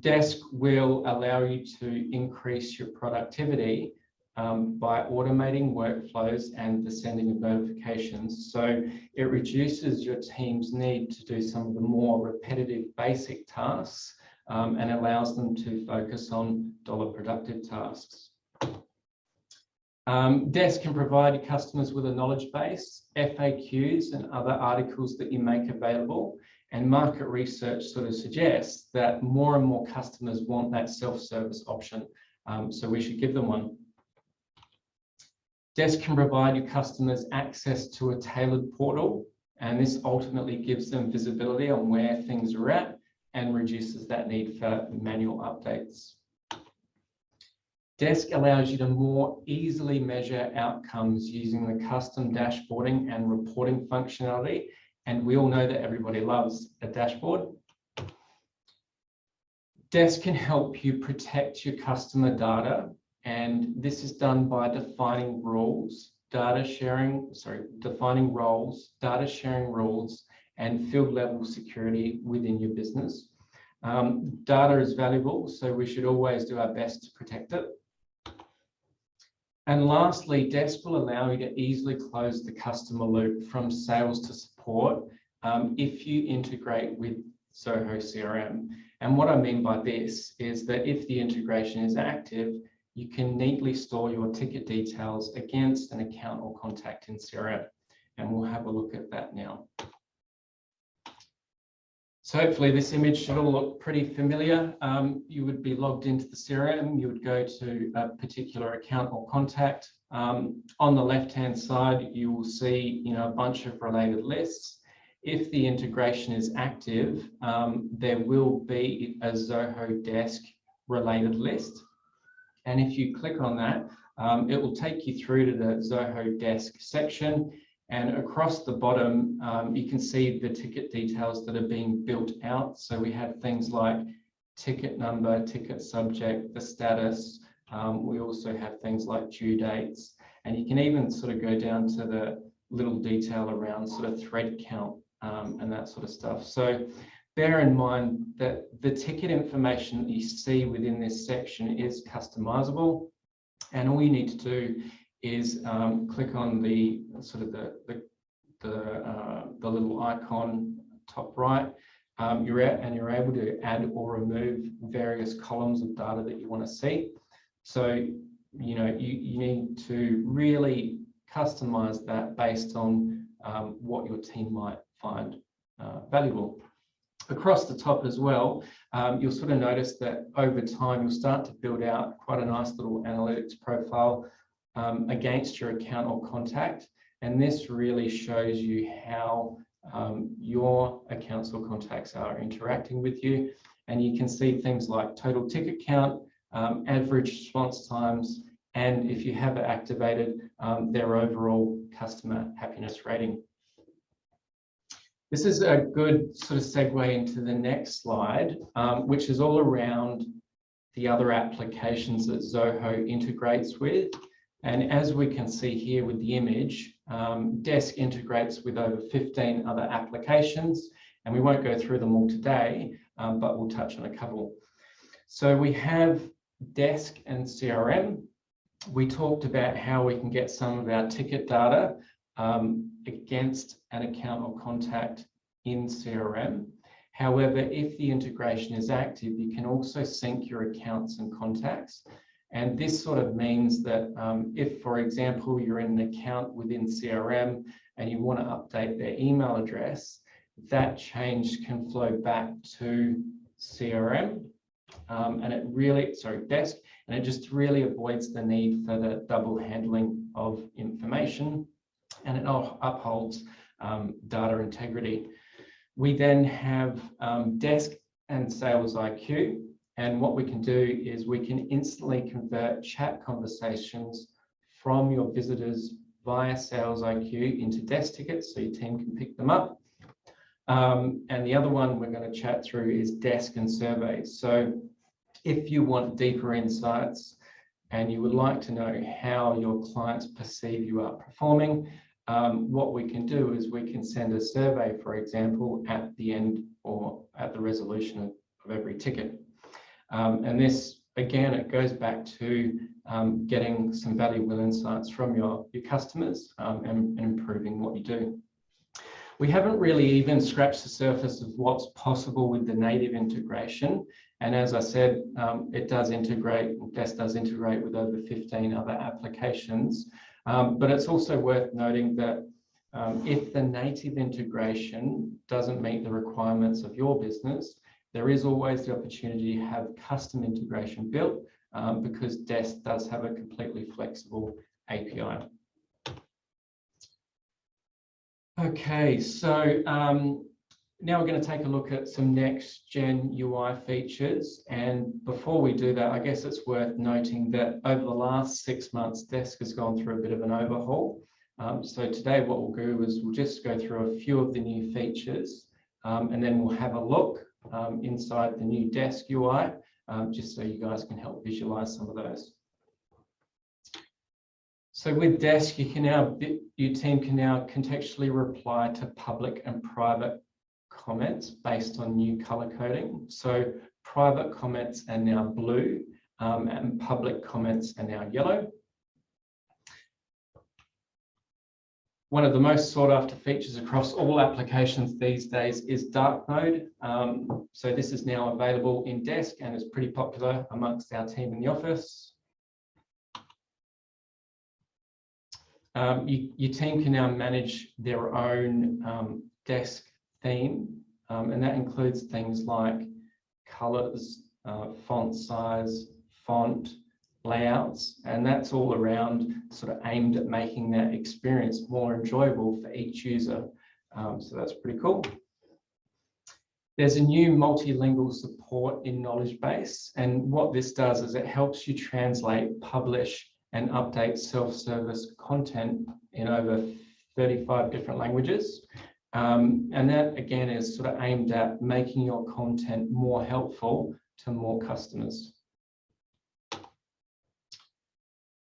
Desk will allow you to increase your productivity by automating workflows and the sending of notifications. So it reduces your team's need to do some of the more repetitive basic tasks and allows them to focus on dollar productive tasks. Desk can provide your customers with a knowledge base, FAQs and other articles that you make available, and market research sort of suggests that more and more customers want that self-service option, so we should give them one. Desk can provide your customers access to a tailored portal, and this ultimately gives them visibility on where things are at and reduces that need for manual updates. Desk allows you to more easily measure outcomes using the custom dashboarding and reporting functionality, and we all know that everybody loves a dashboard. Desk can help you protect your customer data, and this is done by defining rules, defining roles, data sharing rules, and field level security within your business. Data is valuable, so we should always do our best to protect it. And lastly, Desk will allow you to easily close the customer loop from sales to support if you integrate with Zoho CRM. And what I mean by this is that if the integration is active, you can neatly store your ticket details against an account or contact in CRM. And we'll have a look at that now. So hopefully this image should all look pretty familiar. You would be logged into the CRM, you would go to a particular account or contact. On the left-hand side, you will see a bunch of related lists. If the integration is active, there will be a Zoho Desk related list. And if you click on that, it will take you through to the Zoho Desk section. And across the bottom, you can see the ticket details that are being built out. So we have things like ticket number, ticket subject, the status. We also have things like due dates. And you can even sort of go down to the little detail around sort of thread count and that sort of stuff. So bear in mind that the ticket information that you see within this section is customizable. And all you need to do is click on the sort of the little icon top right. You're able to add or remove various columns of data that you want to see. So you need to really customize that based on what your team might find valuable. Across the top as well, you'll sort of notice that over time you'll start to build out quite a nice little analytics profile against your account or contact. And this really shows you how your accounts or contacts are interacting with you. And you can see things like total ticket count, average response times, and if you have it activated, their overall customer happiness rating. This is a good sort of segue into the next slide, which is all around the other applications that Zoho integrates with. And as we can see here with the image, Desk integrates with over 15 other applications, and we won't go through them all today, but we'll touch on a couple. So we have Desk and CRM. We talked about how we can get some of our ticket data against an account or contact in CRM. However, if the integration is active, you can also sync your accounts and contacts. And this sort of means that if, for example, you're in an account within CRM and you want to update their email address, that change can flow back to CRM Desk, and it just really avoids the need for the double handling of information, and it upholds data integrity. We then have Desk and Sales IQ. And what we can do is we can instantly convert chat conversations from your visitors via Sales IQ into Desk tickets so your team can pick them up. And the other one we're going to chat through is Desk and Surveys. So if you want deeper insights and you would like to know how your clients perceive you are performing, what we can do is we can send a survey, for example, at the end or at the resolution of every ticket. And this, again, it goes back to getting some valuable insights from your customers and improving what you do. We haven't really even scratched the surface of what's possible with the native integration. And as I said, it does integrate, Desk does integrate with over 15 other applications. But it's also worth noting that if the native integration doesn't meet the requirements of your business, there is always the opportunity to have custom integration built because Desk does have a completely flexible API. Okay, so now we're going to take a look at some next-gen UI features. And before we do that, I guess it's worth noting that over the last 6 months, Desk has gone through a bit of an overhaul. So today what we'll do is we'll just go through a few of the new features and then we'll have a look inside the new Desk UI, just so you guys can help visualize some of those. So with Desk, your team can now contextually reply to public and private comments based on new color coding. So private comments are now blue and public comments are now yellow. One of the most sought after features across all applications these days is dark mode. So this is now available in Desk and is pretty popular amongst our team in the office. Your team can now manage their own Desk theme and that includes things like colors, font size, font, layouts, and that's all around sort of aimed at making that experience more enjoyable for each user. So that's pretty cool. There's a new multilingual support in Knowledge Base, and what this does is it helps you translate, publish, and update self-service content in over 35 different languages. And that again is sort of aimed at making your content more helpful to more customers.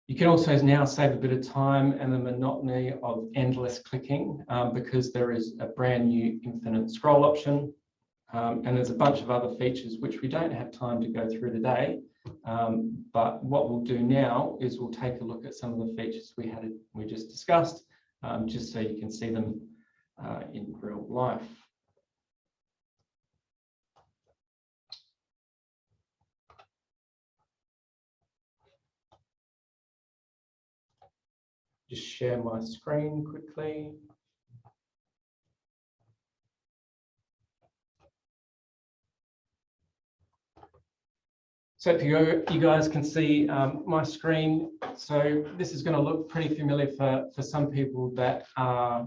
You can also now save a bit of time and the monotony of endless clicking because there is a brand new infinite scroll option. And there's a bunch of other features which we don't have time to go through today. But what we'll do now is we'll take a look at some of the features we just discussed, just so you can see them in real life. Just share my screen quickly. So if you guys can see my screen, so this is going to look pretty familiar for some people that are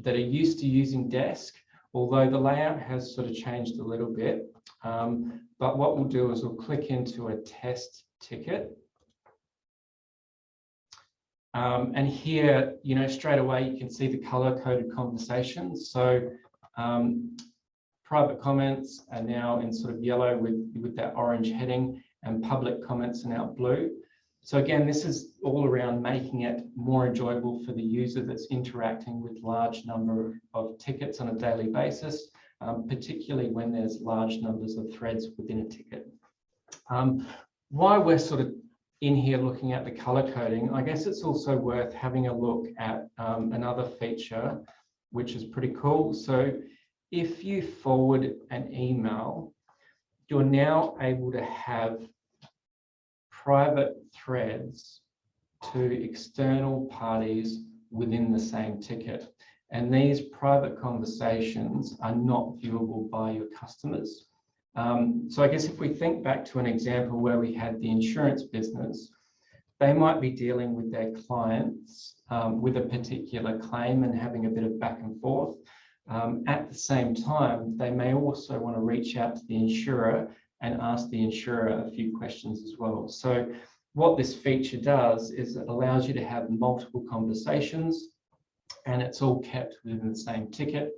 used to using Desk, although the layout has sort of changed a little bit. But what we'll do is we'll click into a test ticket. And here, straight away you can see the color-coded conversations. So private comments are now in sort of yellow with that orange heading, and public comments are now blue. So again, this is all around making it more enjoyable for the user that's interacting with large number of tickets on a daily basis, particularly when there's large numbers of threads within a ticket. Why we're sort of in here looking at the color coding, I guess it's also worth having a look at another feature, which is pretty cool. So if you forward an email, you're now able to have private threads to external parties within the same ticket. And these private conversations are not viewable by your customers. So I guess if we think back to an example where we had the insurance business, they might be dealing with their clients with a particular claim and having a bit of back and forth. At the same time, they may also want to reach out to the insurer and ask the insurer a few questions as well. So what this feature does is it allows you to have multiple conversations, and it's all kept within the same ticket.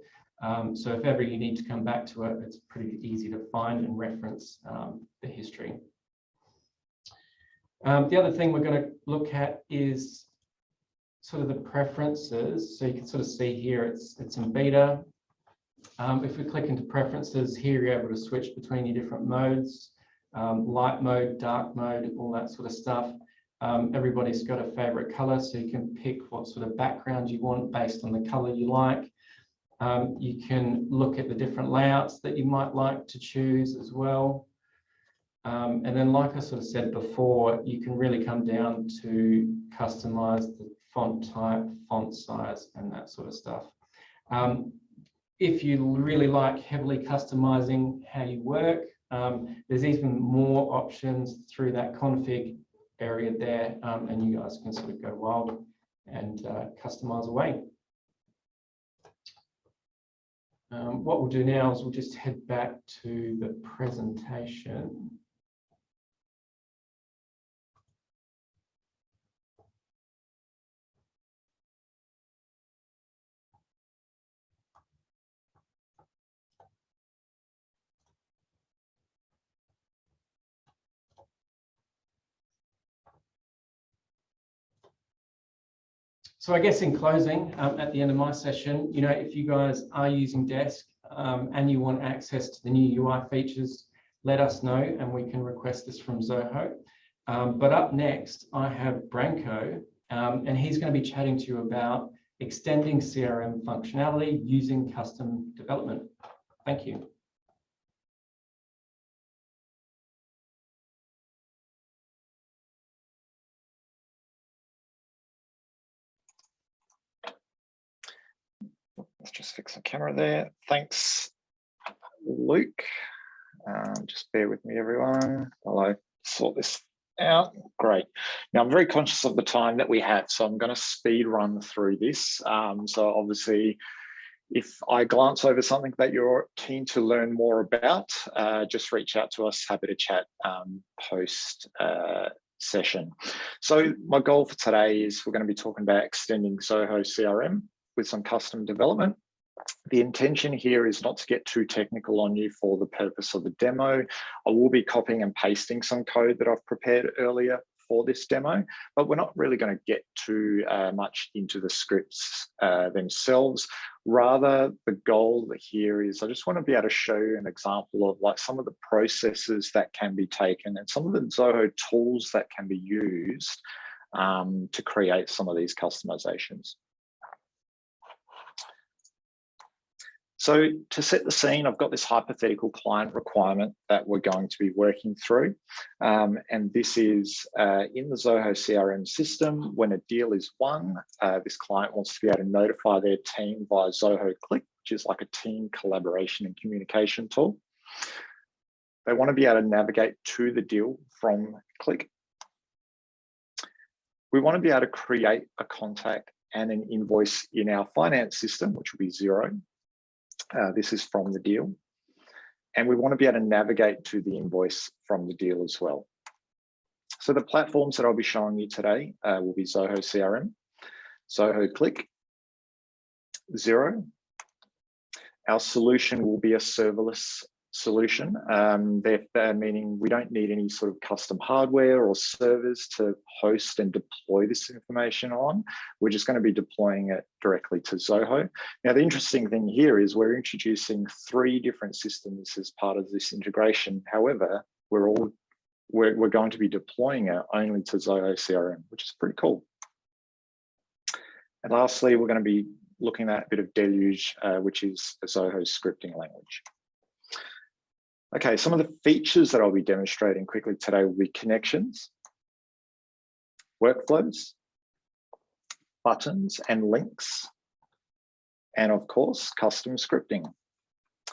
So if ever you need to come back to it, it's pretty easy to find and reference the history. The other thing we're going to look at is sort of the preferences. So you can sort of see here it's in beta. If we click into preferences, here you're able to switch between your different modes, light mode, dark mode, all that sort of stuff. Everybody's got a favorite color, so you can pick what sort of background you want based on the color you like. You can look at the different layouts that you might like to choose as well. And then, like I sort of said before, you can really come down to customize the font type, font size, and that sort of stuff. If you really like heavily customizing how you work, there's even more options through that config area there, and you guys can sort of go wild and customize away. What we'll do now is we'll just head back to the presentation. So I guess in closing, at the end of my session, if you guys are using Desk and you want access to the new UI features, let us know and we can request this from Zoho. But up next, I have Branko, and he's going to be chatting to you about extending CRM functionality using custom development. Thank you. Let's just fix the camera there. Thanks, Luke. Just bear with me, everyone, while I sort this out. Great. Now, I'm very conscious of the time that we have, so I'm going to speed run through this. So obviously, if I glance over something that you're keen to learn more about, just reach out to us. Happy to chat post session. So my goal for today is we're going to be talking about extending Zoho CRM with some custom development. The intention here is not to get too technical on you for the purpose of the demo. I will be copying and pasting some code that I've prepared earlier for this demo, but we're not really going to get too much into the scripts themselves. Rather, the goal here is I just want to be able to show you an example of like some of the processes that can be taken and some of the Zoho tools that can be used to create some of these customizations. So to set the scene, I've got this hypothetical client requirement that we're going to be working through. And this is in the Zoho CRM system. When a deal is won, this client wants to be able to notify their team via Zoho Click, which is like a team collaboration and communication tool. They want to be able to navigate to the deal from Click. We want to be able to create a contact and an invoice in our finance system, which will be Xero. This is from the deal. And we want to be able to navigate to the invoice from the deal as well. So the platforms that I'll be showing you today will be Zoho CRM, Zoho Click, Xero. Our solution will be a serverless solution, meaning we don't need any sort of custom hardware or servers to host and deploy this information on. We're just going to be deploying it directly to Zoho. Now, the interesting thing here is we're introducing 3 different systems as part of this integration. However, we're going to be deploying it only to Zoho CRM, which is pretty cool. And lastly, we're going to be looking at a bit of Deluge, which is a Zoho scripting language. Okay, some of the features that I'll be demonstrating quickly today will be connections, workflows, buttons and links, and of course, custom scripting.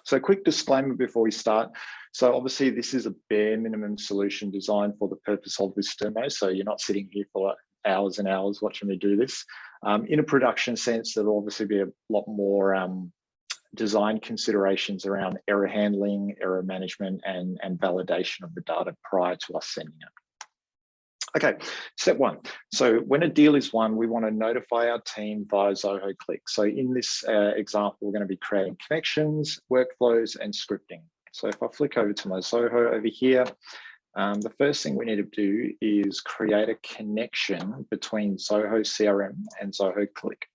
So quick disclaimer before we start. So obviously this is a bare minimum solution designed for the purpose of this demo. So you're not sitting here for hours and hours watching me do this. In a production sense, there'll obviously be a lot more design considerations around error handling, error management, and validation of the data prior to us sending it. Okay, step 1. So when a deal is won, we want to notify our team via Zoho Click. So in this example, we're going to be creating connections, workflows, and scripting. So if I flick over to my Zoho over here, the first thing we need to do is create a connection between Zoho CRM and Zoho Click.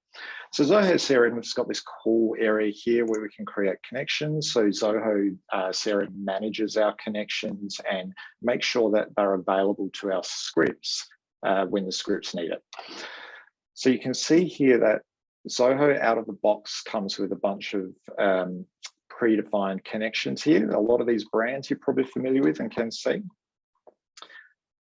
So Zoho CRM has got this cool area here where we can create connections. So Zoho CRM manages our connections and makes sure that they're available to our scripts when the scripts need it. So you can see here that Zoho out of the box comes with a bunch of predefined connections here. A lot of these brands you're probably familiar with and can see.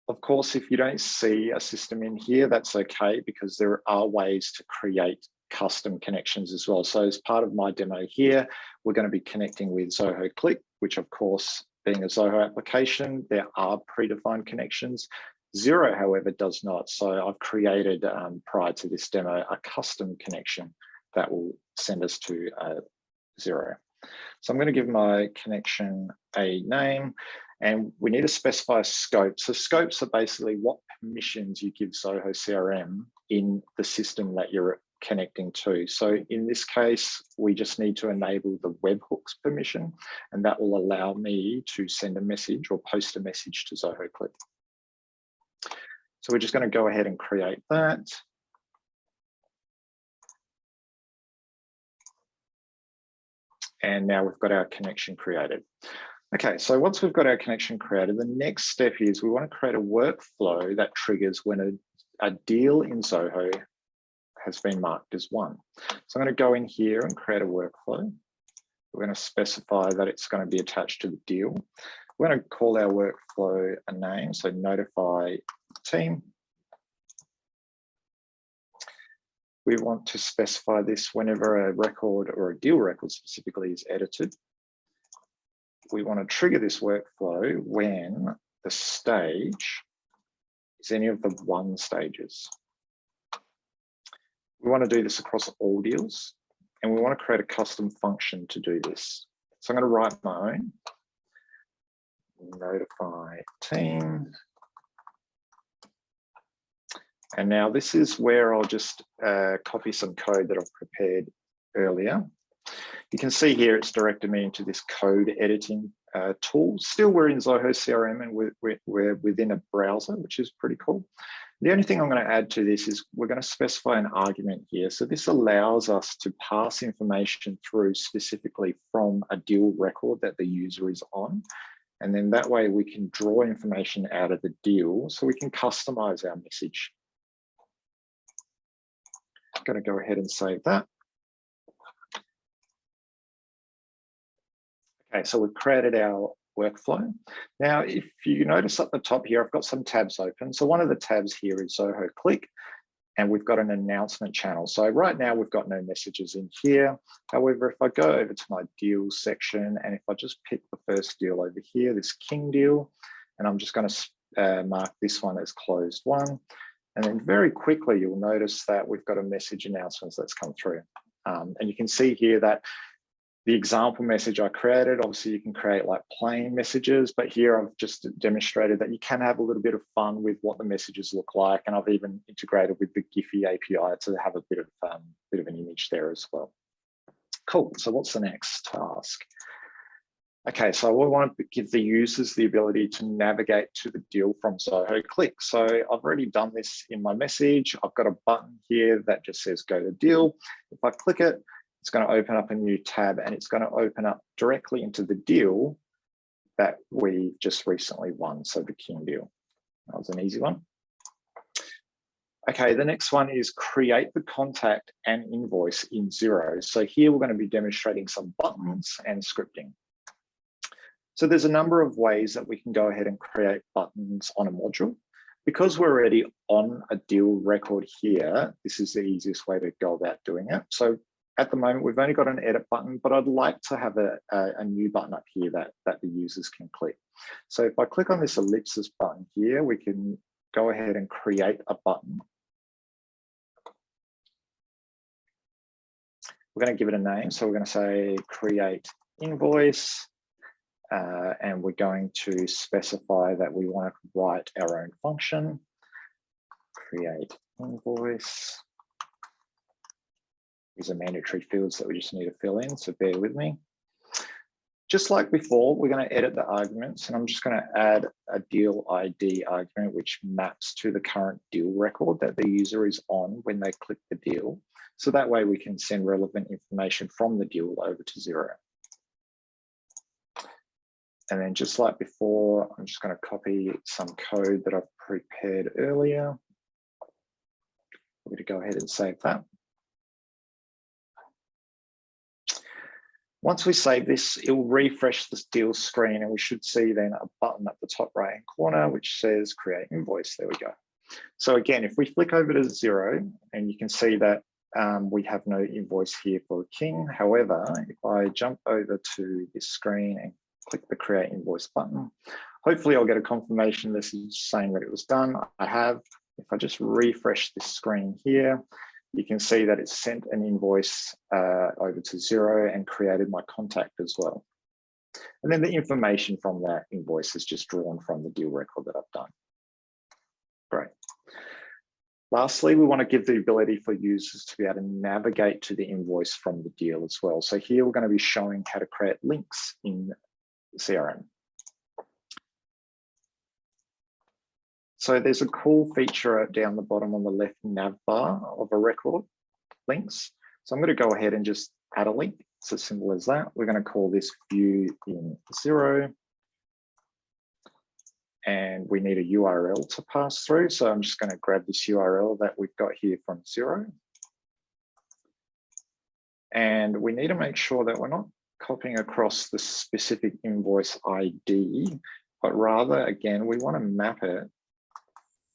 Of course, if you don't see a system in here, that's okay, because there are ways to create custom connections as well. So as part of my demo here, we're going to be connecting with Zoho Click, which of course, being a Zoho application, there are predefined connections. Xero, however, does not. So I've created, prior to this demo, a custom connection that will send us to Xero. So I'm going to give my connection a name. And we need to specify a scope. So scopes are basically what permissions you give Zoho CRM in the system that you're connecting to. So in this case, we just need to enable the webhooks permission, and that will allow me to send a message or post a message to Zoho Click. So we're just going to go ahead and create that. And now we've got our connection created. Okay, so once we've got our connection created, the next step is we want to create a workflow that triggers when a deal in Zoho has been marked as won. So I'm going to go in here and create a workflow. We're going to specify that it's going to be attached to the deal. We're going to call our workflow a name, so notify team. we want to specify this whenever a record or a deal record specifically is edited. We want to trigger this workflow when the stage is any of the one stages. We want to do this across all deals, and we want to create a custom function to do this. So I'm going to write my own. Notify team. And now this is where I'll just copy some code that I've prepared earlier. You can see here it's directed me into this code editing tool. Still, we're in Zoho CRM and we're within a browser, which is pretty cool. The only thing I'm going to add to this is we're going to specify an argument here. So this allows us to pass information through specifically from a deal record that the user is on. And then that way we can draw information out of the deal so we can customize our message. I'm going to go ahead and save that. Okay, so we've created our workflow. Now, if you notice at the top here, I've got some tabs open. So one of the tabs here is Zoho Click, and we've got an announcement channel. So right now we've got no messages in here. However, if I go over to my deals section, and if I just pick the first deal over here, this King deal, and I'm just going to mark this one as closed one. And then very quickly, you'll notice that we've got a message announcements that's come through. And you can see here that the example message I created, obviously you can create like plain messages, but here I've just demonstrated that you can have a little bit of fun with what the messages look like. And I've even integrated with the Giphy API to have a bit of an image there as well. Cool, so what's the next task? Okay, so we want to give the users the ability to navigate to the deal from Zoho Click. So I've already done this in my message. I've got a button here that just says go to deal. If I click it, it's going to open up a new tab, and it's going to open up directly into the deal that we just recently won. So the King deal. That was an easy one. Okay, the next one is create the contact and invoice in Xero. So here we're going to be demonstrating some buttons and scripting. So there's a number of ways that we can go ahead and create buttons on a module. Because we're already on a deal record here, this is the easiest way to go about doing it. So at the moment, we've only got an edit button, but I'd like to have a new button up here that the users can click. So if I click on this ellipsis button here, we can go ahead and create a button. We're going to give it a name. So we're going to say create invoice. And we're going to specify that we want to write our own function, create invoice. These are mandatory fields that we just need to fill in, so bear with me. Just like before, we're going to edit the arguments, and I'm just going to add a deal ID argument, which maps to the current deal record that the user is on when they click the deal. So that way we can send relevant information from the deal over to Xero. And then just like before, I'm just going to copy some code that I've prepared earlier. We're going to go ahead and save that. Once we save this, it will refresh this deal screen, and we should see then a button at the top right-hand corner which says create invoice. There we go. So again, if we flick over to Xero, and you can see that we have no invoice here for King. However, if I jump over to this screen and click the create invoice button, hopefully I'll get a confirmation message saying that it was done. I have. If I just refresh this screen here, you can see that it's sent an invoice over to Xero and created my contact as well. And then the information from that invoice is just drawn from the deal record that I've done. Great. Lastly, we want to give the ability for users to be able to navigate to the invoice from the deal as well. So here we're going to be showing how to create links in CRM. So there's a cool feature down the bottom on the left nav bar of a record, links. So I'm going to go ahead and just add a link. It's as simple as that. We're going to call this view in Xero. And we need a URL to pass through. So I'm just going to grab this URL that we've got here from Xero. And we need to make sure that we're not copying across the specific invoice ID, but rather, again, we want to map it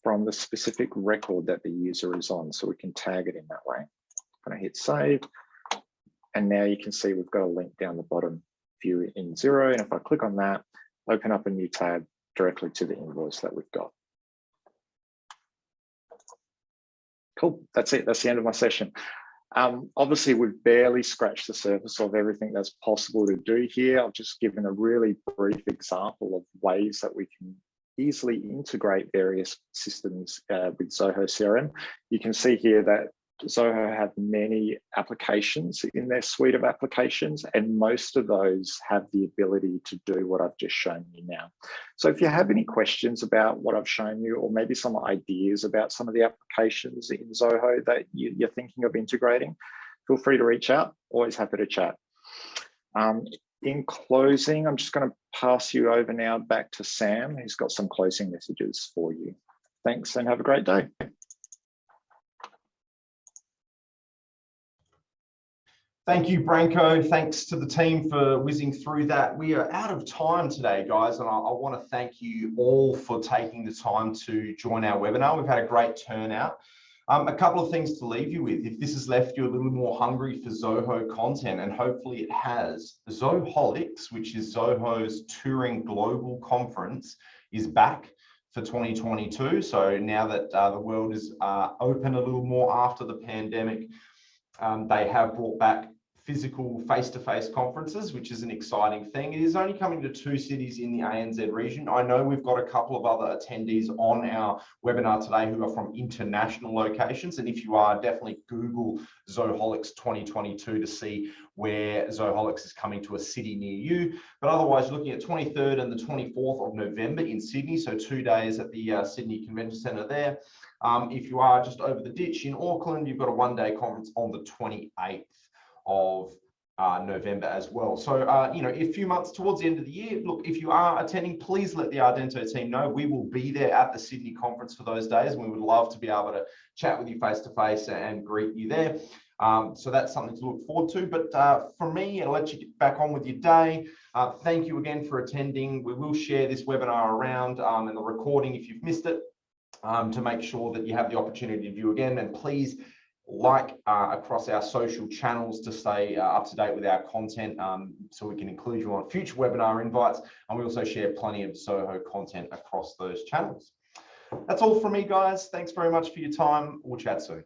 from the specific record that the user is on, so we can tag it in that way. going to hit save. And now you can see we've got a link down the bottom, view in Xero. And if I click on that, open up a new tab directly to the invoice that we've got. Cool, that's it. That's the end of my session. Obviously, we've barely scratched the surface of everything that's possible to do here. I've just given a really brief example of ways that we can easily integrate various systems with Zoho CRM. You can see here that Zoho have many applications in their suite of applications, and most of those have the ability to do what I've just shown you now. So if you have any questions about what I've shown you, or maybe some ideas about some of the applications in Zoho that you're thinking of integrating, feel free to reach out. Always happy to chat. In closing, I'm just going to pass you over now back to Sam, who's got some closing messages for you. Thanks and have a great day. Thank you, Branko. Thanks to the team for whizzing through that. We are out of time today, guys, and I want to thank you all for taking the time to join our webinar. We've had a great turnout. A couple of things to leave you with. If this has left you a little more hungry for Zoho content, and hopefully it has, Zoholics, which is Zoho's touring global conference, is back for 2022. So now that the world is open a little more after the pandemic, they have brought back physical face-to-face conferences, which is an exciting thing. It is only coming to 2 cities in the ANZ region. I know we've got a couple of other attendees on our webinar today who are from international locations. And if you are, definitely Google Zoholics 2022 to see where Zoholics is coming to a city near you. But otherwise, looking at 23rd and the 24th of November in Sydney, so 2 days at the Sydney Convention Centre there. If you are just over the ditch in Auckland, you've got a one-day conference on the 28th of November as well. So, you know, a few months towards the end of the year, look, if you are attending, please let the Ardento team know. We will be there at the Sydney conference for those days, and we would love to be able to chat with you face-to-face and greet you there. So that's something to look forward to. But for me, I'll let you get back on with your day. Thank you again for attending. We will share this webinar around and the recording if you've missed it, to make sure that you have the opportunity to view again. And please like across our social channels to stay up to date with our content, so we can include you on future webinar invites. And we also share plenty of Zoho content across those channels. That's all from me, guys. Thanks very much for your time. We'll chat soon.